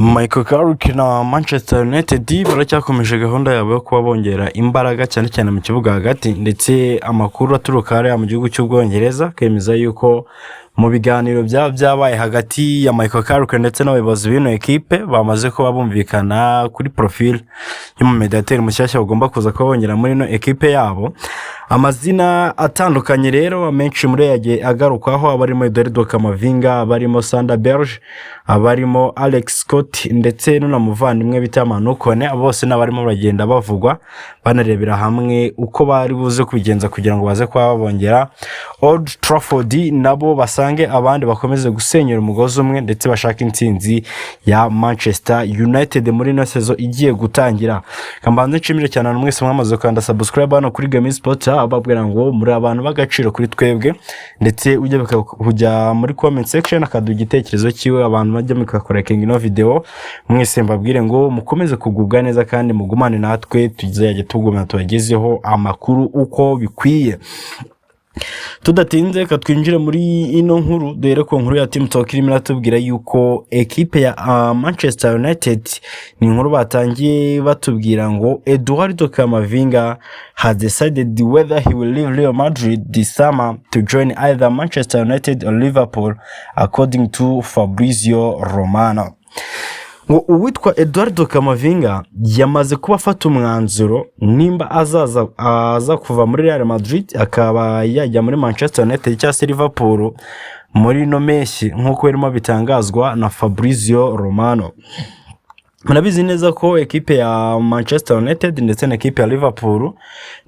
Michael Carrick na Manchester United baracyakomeje gahunda yabo yo kuba bongera imbaraga cyane cyane mu kibuga hagati, ndetse amakuru aturuka hariya mu gihugu cy'Ubwongereza kemeza yuko mu biganiro byabaye hagati ya Michael Carrick ndetse n'abayobozi b'ino ekipe bamaze kuba bumvikana kuri profile y'umumediateri mushyashya bagomba kuza kuba bongera muri ino ekipe yabo. Amazina atandukanye rero amenshi muri yagiye agarukwaho, abarimo Eduardo Camavinga, abarimo Sander Berge, abarimo Alex Scott ndetse n'unamuvandimwe bita Manu Kone. Bose n'abarimo bagenda bavugwa banarebera hamwe uko bari buze kubigenza kugira ngo baze kuba babongera Old Trafford, nabo basange abandi bakomeze gusenyera umugozi umwe ndetse bashaka intsinzi ya Manchester United muri ino sezo igiye gutangira. Kambanze nshimire cyane mwese mwamaze kwanda subscribe hano kuri Game Sport, ababwira ngo muri abantu bagaciro kuri twebwe, ndetse ujye kujya muri comment section akaduha igitekerezo cyiwe, abantu bajya mukakorekinga ino video. Mwese mbabwire ngo mukomeze kugubwa neza kandi mugumane natwe tuzajya tugumana tubagezeho amakuru uko bikwiye. Tudatinze katwinjire muri ino nkuru, dore ko nkuru ya Team Talk irimo iratubwira yuko ekipe ya Manchester United ni inkuru batangiye batubwira ngo Eduardo Camavinga has decided whether he will leave Real Madrid this summer to join either Manchester United or Liverpool, according to Fabrizio Romano. Uwitwa Eduardo Camavinga yamaze kuba afata umwanzuro nimba aza kuva muri Real Madrid akaba yajya muri Manchester United cyangwa Liverpool muri no meshi, nkuko birimo bitangazwa na Fabrizio Romano. Murabizi neza ko ekipe ya Manchester United ndetse na ekipe ya Liverpool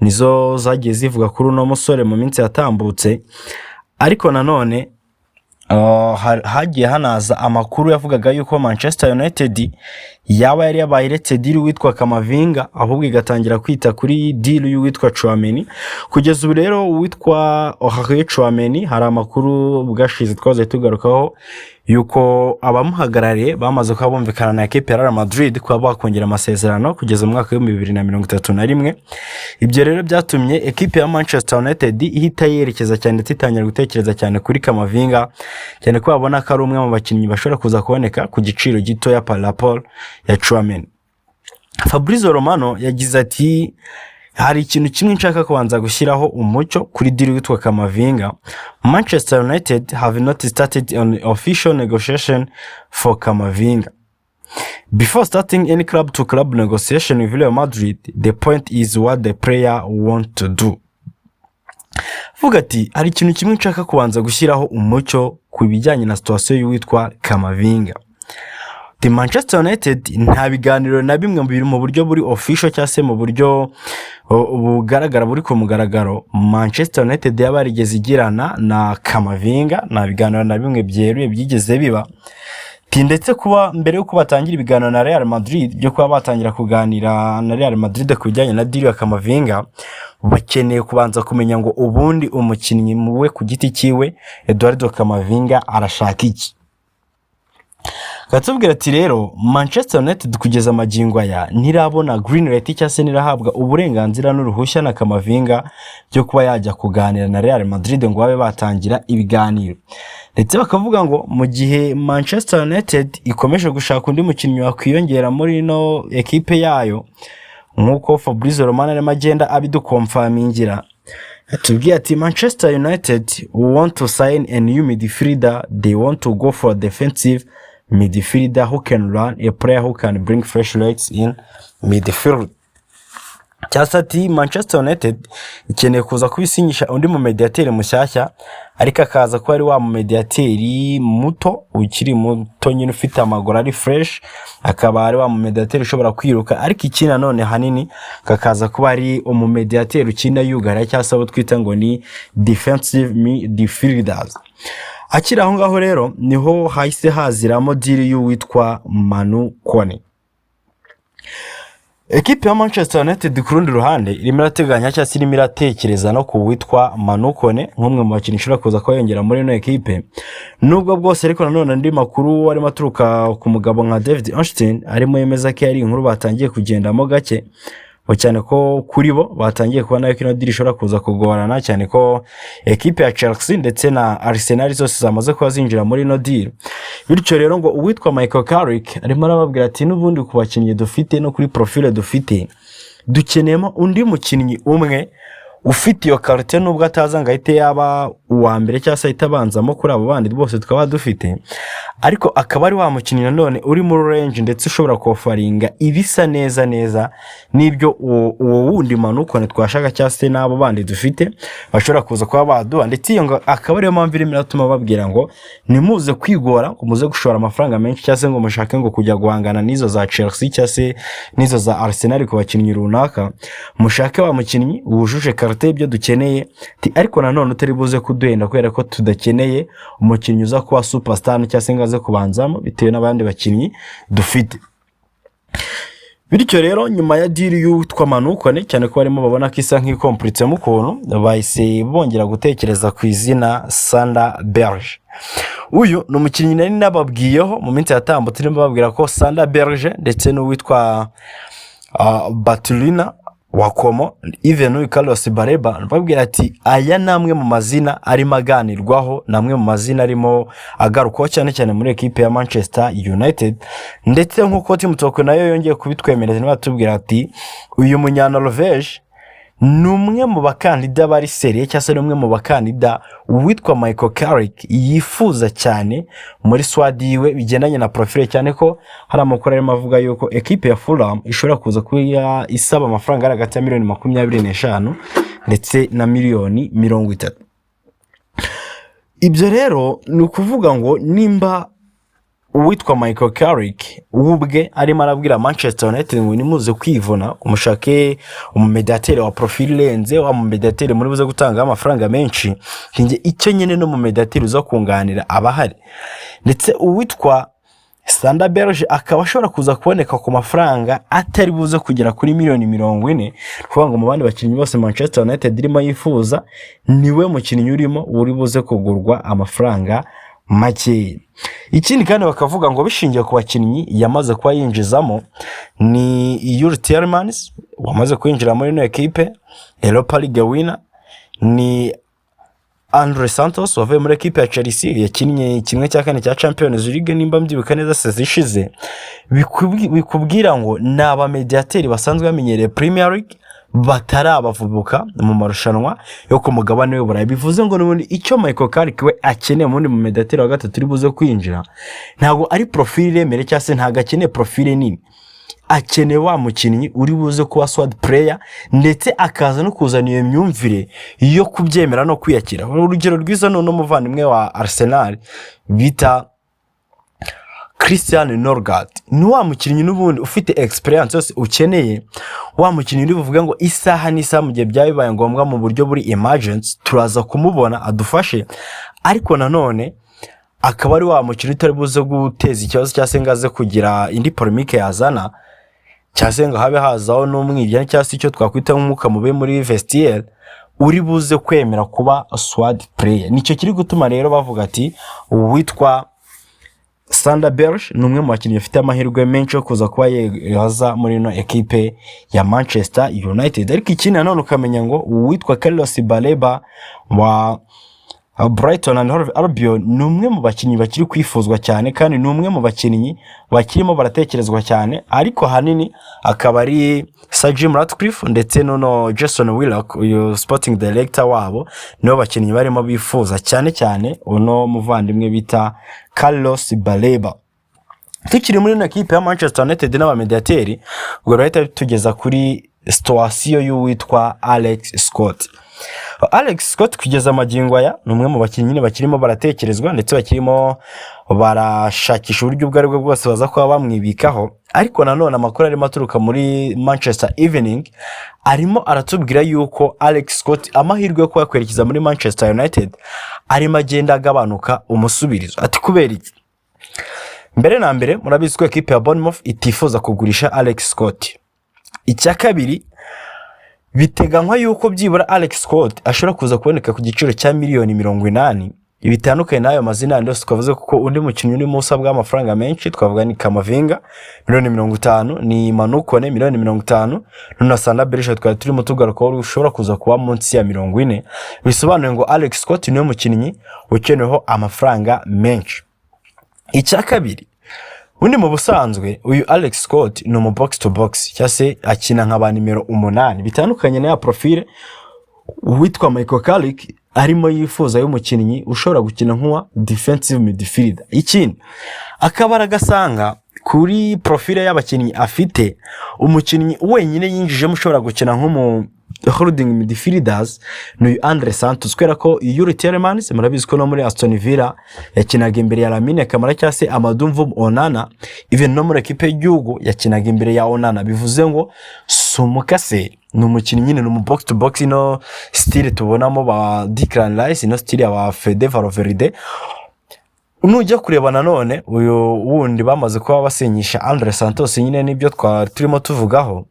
nizo zagiye zivuga kuri uno musore mu minsi yatambutse, ariko nanone hagiye hanaza amakuru yavugaga yuko Manchester United yaba yari yabayiretse deal witwa Camavinga, ahubwo igatangira kwita kuri deal y'uwitwa Tchouameni. Kugeza ubu rero uwitwa Tchouameni hari amakuru bwashize twaze tugarukaho yuko abamuhagarariye bamaze kuba bumvikana na ekipe ya Real Madrid kuba bakongera amasezerano kugeza mu mwaka wa 2031. Ibyo rero byatumye ekipe ya Manchester United ihita yerekeza cyane ndetse itangira gutekereza cyane kuri Camavinga, cyane ko babona ko ari umwe mu bakinnyi bashobora kuza kuboneka ku giciro gito ya par rapport ya Tchouameni. Fabrizio Romano yagize ati hari ikintu kimwe nshaka kubanza gushyiraho umucyo kuri deal witwa Camavinga. Manchester United have not started an official negotiation for Camavinga. Before starting any club to club negotiation with Real Madrid, the point is what the player want to do. Vuga ati hari ikintu kimwe nshaka kubanza gushyiraho umucyo ku bijyanye na situation y'uwitwa Camavinga. The Manchester United nta biganiro na bimwe biri mu buryo buri official cyangwa se mu buryo bugaragara buri ku mugaragaro Manchester United yabarigeze igirana na Camavinga, nta biganiro na bimwe byeruye byigeze biba. Ndetse kuba mbere yuko batangira ibiganiro na Real Madrid byo kuba batangira kuganira na Real Madrid ku bijyanye na deal ya Camavinga, bakeneye kubanza kumenya ngo ubundi umukinnyi muwe ku giti cyiwe Eduardo Camavinga arashaka iki. Katubwira ati rero Manchester United kugeza magingo aya ntirabona green light cyangwa se nirahabwa uburenganzira n'uruhushya na Camavinga byo kuba yajya kuganira na Real Madrid ngo babe batangira ibiganiro. Ndetse bakavuga ngo mu gihe Manchester United ikomeje gushaka undi mukinnyi wakwiyongera muri no ekipe yayo, nkuko Fabrizio Romano arimo agenda abidukonfamingira, atubwiye ati Manchester United want to sign a new midfielder. They want to go for a defensive midfielder who can run, a player who can bring fresh legs in midfield. Cyasati Manchester United ikeneye kuza kubisinyisha undi mu mediateri mushyashya, ariko akaza ko ari wa mu mediateri muto ukiri muto nyine ufite amaguru ari fresh, akaba ari wa mu mediateri ushobora kwiruka, ariko ikina none hanini kakaza kuba ari umu mediateri ukina yugara cyangwa se abo twita ngo ni defensive midfielders. Akira aho ngaho rero niho hahise haziramo deal y'uwitwa Manu Kone. Ekipe ya Manchester United ku rundi ruhande irimo irateganya cyangwa se irimo iratekereza no ku witwa Manu Kone nk'umwe mu bakinnyi ushobora kuza ko yongera muri ino ekipe. Nubwo bwose ariko nanone andi makuru arimo aturuka ku mugabo nka David Einstein arimo yemeza ko ari inkuru batangiye kugendamo gake, cyane ko kuri bo batangiye kubona yuko ino diri ishobora kuza kugorana, cyane ko ekipe ya Chelsea ndetse na Arsenal zose zamaze kuba zinjira muri ino diri. Bityo rero ngo uwitwa Michael Carrick arimo arababwira ati n'ubundi ku bakinnyi dufite no kuri profile dufite dukeneyemo undi mukinnyi umwe ufite iyo karite nubwo ataza ngo ahite yaba uwa mbere cyangwa se ahite abanzamo kuri abo bandi bose twaba dufite, ariko akaba ari wa mukinnyi nanone uri muri range ndetse ushobora kofaringa ibisa neza neza n'ibyo uwo wundi manukone twashaka cyangwa se n'abo bandi dufite bashobora kuza kuba baduha. Ndetse iyo ngo akaba ariyo mpamvu irimo iratuma babwira ngo nimuze kwigora ngo muze gushora amafaranga menshi cyangwa se ngo mushake ngo kujya guhangana n'izo za Chelsea cyangwa se n'izo za Arsenal ku bakinnyi runaka, mushake wa mukinnyi wujuje karite ibyo dukeneye, ariko nanone utari buze kuduhenda kubera ko tudakeneye umukinnyi uza kuba superstar cyangwa se ngo aze kubanzamo bitewe n'abandi bakinnyi dufite. Bityo rero nyuma ya deal y'utwa manukone cyane ko barimo babona ko isa nk'ikomplitse mu kuntu bahise bongera gutekereza ku izina Sander Berge. Uyu ni umukinnyi nari nababwiyeho mu minsi yatambutse ndimo babwira ko Sander Berge ndetse n'uwitwa Batulina Wakomo even uyu Carlos Baleba babwira ati aya namwe mu mazina arimo aganirwaho, namwe mu mazina arimo agarukaho cyane cyane muri ekipe ya Manchester United. Ndetse nk'uko Team Talk nayo yongeye kubitwemereza nibatubwira ati uyu munya-Norvège numwe mu bakandida bari serie cyangwa se numwe mu bakandida witwa Michael Carrick yifuza cyane muri squad yiwe bigendanye na profile, cyane ko hari amakuru arimo avuga yuko ekipe ya Fulham ishobora kuza kuba isaba amafaranga ari hagati ya miliyoni 25 ndetse na miliyoni 30. Ibyo rero ni ukuvuga ngo nimba uwitwa Michael Carrick ubwe arimo arabwira Manchester United ngo nimuze kwivuna umushake umumediatere wa profile lenze wa umumediatere muri buze gutanga amafaranga menshi, kinge icyo nyene no mumediatere uza kunganira abahari. Ndetse uwitwa Sander Berge akaba ashobora kuza kuboneka ku mafaranga atari buze kugera kuri miliyoni 40, kuvuga ngo mu bandi bakinnyi bose Manchester United irimo yifuza niwe mukinnyi urimo uri buze kugurwa amafaranga make. Ikindi kandi bakavuga ngo bishingiye ku bakinnyi yamaze kuba yinjizamo ni Yuri Tielemans wamaze kwinjira muri no equipe, Europa League winner ni Andre Santos wavuye muri equipe ya Chelsea yakinnye kimwe cya kane cya Champions League nimba mbyibuka neza sezishize. Bikubwira ngo naba mediateri basanzwe bamenyereye Premier League batarabavubuka mu marushanwa yo ku mugabane w'Uburayi. Bivuze ngo n'ubundi icyo Michael Carrick we akeneye mu mediateri wa gatatu turi buze kwinjira ntago ari profile mere cyangwa se ntago akeneye profile nini, akeneye wa mukinnyi uri buze kuba squad player ndetse akaza no kuzana iyo myumvire yo kubyemera no kwiyakira. Urugero rwiza none umuvandimwe wa Arsenal bita Christian Norgard ni wa mukinnyi n'ubundi ufite experience yose ukeneye, wa mukinnyi uri buvuga ngo isaha n'isaha mu gihe byabaye ngombwa mu buryo buri emergency turaza kumubona adufashe, ariko nanone akaba ari wa mukinnyi utari buze guteza ikibazo cyangwa se ngaze kugira indi polemique yazana cyangwa se ngo habe hazaho n'umwirya cyangwa se icyo twakwita nk'umwuka mubi muri vestiaire, uri buze kwemera kuba squad player. Nicyo kiri gutuma rero bavuga ati uwitwa Sander Berge ni umwe mu bakinnyi bafite amahirwe menshi yo kuza kuba yaza muri no ekipe ya Manchester United. Ariko ikindi nanone ukamenya ngo uwitwa Carlos Baleba wa Brighton and Hove Albion ni umwe mu bakinnyi bakiri kwifuzwa cyane kandi ni umwe mu bakinnyi bakirimo baratekerezwa cyane, ariko hanini akaba ari Sir Jim Ratcliffe ndetse no Jason Willock uyu sporting director wabo nibo bakinnyi barimo bifuza cyane cyane uno muvandimwe bita Carlos Baleba. Tukiri muri na equipe ya Manchester United n'abamediateri ngo rahita tugeza kuri situation y'uwitwa Alex Scott. Alex Scott kugeza magingo aya numwe mu bakinnyi bakirimo baratekerezwa ndetse bakirimo barashakisha uburyo ubwo aribwo bwose baza kuba bamwibikaho, ariko nanone amakuru arimo aturuka muri Manchester Evening arimo aratubwira yuko Alex Scott amahirwe yo kuba kwerekeza muri Manchester United arimo agenda agabanuka umusubirizo. Ati kubera iki? Mbere na mbere murabizi ko equipe ya Bournemouth itifuza kugurisha Alex Scott. Icya kabiri biteganywa yuko byibura Alex Scott ashobora kuza kuboneka ku giciro cya miliyoni 80 ibitandukanye n'ayo mazina yandi yose twavuze, kuko undi mukinnyi urimo usabwa amafaranga menshi twavuga ni Kamavinga $50,000, ni Manu Kone $50,000, na Sanda Berisha twari turimo tugaruka ko ushobora kuza kuba munsi ya 40. Bisobanuye ngo Alex Scott niwe mukinnyi ukeneyeho amafaranga menshi. Icya kabiri, undi mu busanzwe uyu Alex Scott ni mu box to box cyase akina nk'aba nimero 8, bitandukanye na ya profile witwa Michael Carrick arimo yifuza y'umukinnyi ushobora gukina nk'uwa defensive midfielder. Ikindi akabara gasanga kuri profile y'abakinnyi afite, umukinnyi wenyine yinjijemo ushobora gukina nk'umu holding midfielders ni Andre Santos, kwera ko Yuri Tielemans murabizi ko no muri Aston Villa yakinaga imbere ya Lamine Camara cyase Amadou Mvubu Onana, even no muri equipe y'igihugu yakinaga imbere ya Onana. Bivuze ngo Sumukase ni umukinnyi nyine mu box to box, no style tubonamo ba Declan Rice, no style ya Fede Valverde. Nujya kureba nanone uyu wundi bamaze kuba basenyisha Andre Santos, nyine nibyo turimo tuvugaho,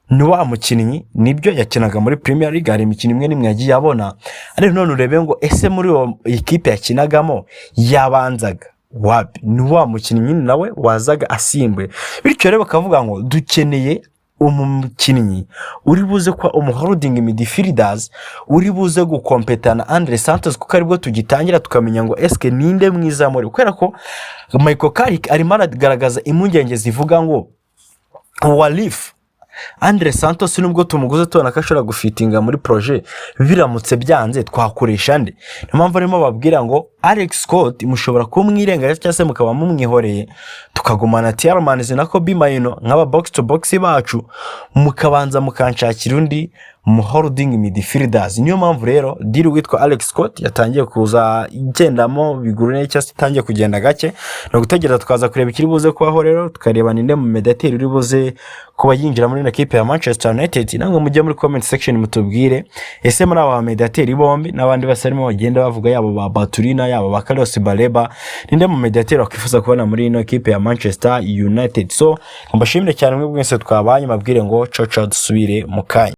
ni wa mukinnyi nibyo yakinaga muri Premier League, hari imikino imwe nimwe yagiye abona, ariko none urebe ngo ese muri iyo equipe yakinagamo yabanzaga wapi, ni wa mukinnyi nawe wazaga asimbuye. Bityo rero bakavuga ngo dukeneye umukinnyi uri buze kwa holding midfielders, uri buze gukompetana Andre Santos, kuko aribwo tugitangira tukamenya ngo eske ninde mwiza muri, kubera ko Michael Carrick arimo aragaragaza impungenge zivuga ngo Walif Andre Santos nubwo tumuguze tubona ko ashobora gufitinga muri projet, biramutse byanze twakoresha nde. Niyo mpamvu arimo babwira ngo Alex Scott mushobora kumwirengaje cyangwa se mukaba mumwihoreye, tukagumana Tielemans na Kobbie Mainoo nk'aba box to box bacu, mukabanza mukanshakira undi mu holding midfielders. Niyo mpamvu rero deal witwa Alex Scott yatangiye kuza igendamo bigurune cyangwa se itangiye kugenda gake, no gutegereza tukaza kureba ikiri buze kubaho. Rero tukareba ninde mu mediateur uri buze kuba yinjira muri equipe ya Manchester United. Namwe mujye muri comment section mutubwire ese muri aba mediateur bombi n'abandi basarimo bagenda bavuga yabo ba Baturina yabo ba Carlos Baleba, ninde mu mediateur wakifuza kubona muri ino equipe ya Manchester United. So mbashimire cyane mwe mwese twabanye, mabwire ngo ciao ciao, dusubire mu kanya.